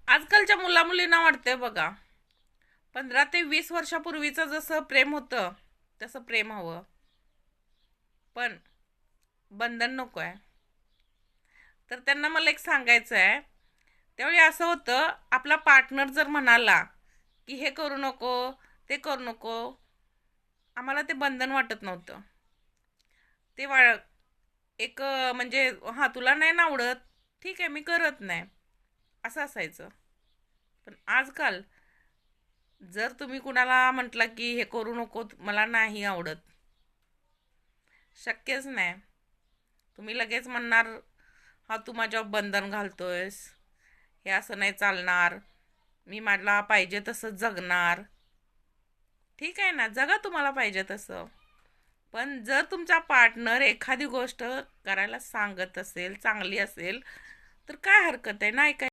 आजकालच्या मुलामुलींना वाटतंय बघा, 15 ते 20 वर्षापूर्वीचं जसं प्रेम होतं तसं प्रेम हवं, पण बंधन नको आहे. तर त्यांना मला एक सांगायचं आहे. त्यावेळी असं होतं, आपला पार्टनर जर म्हणाला की हे करू नको, ते करू नको, आम्हाला ते बंधन वाटत नव्हतं. ते एक म्हणजे हां, तुला नाही ना आवडत, ठीक आहे, मी करत नाही, असं असायचं. पण आजकाल जर तुम्ही कुणाला म्हटलं की हे करू नको, मला नाही आवडत, शक्यच नाही. तुम्ही लगेच म्हणणार, हा तू माझ्यावर बंधन घालतोयस, हे असं नाही चालणार, मी मला पाहिजे तसं जगणार. ठीक आहे ना, जगा तुम्हाला पाहिजे तसं. पण जर तुमचा पार्टनर एखादी गोष्ट करायला सांगत असेल, चांगली असेल, तर काय हरकत आहे ना ऐकायला.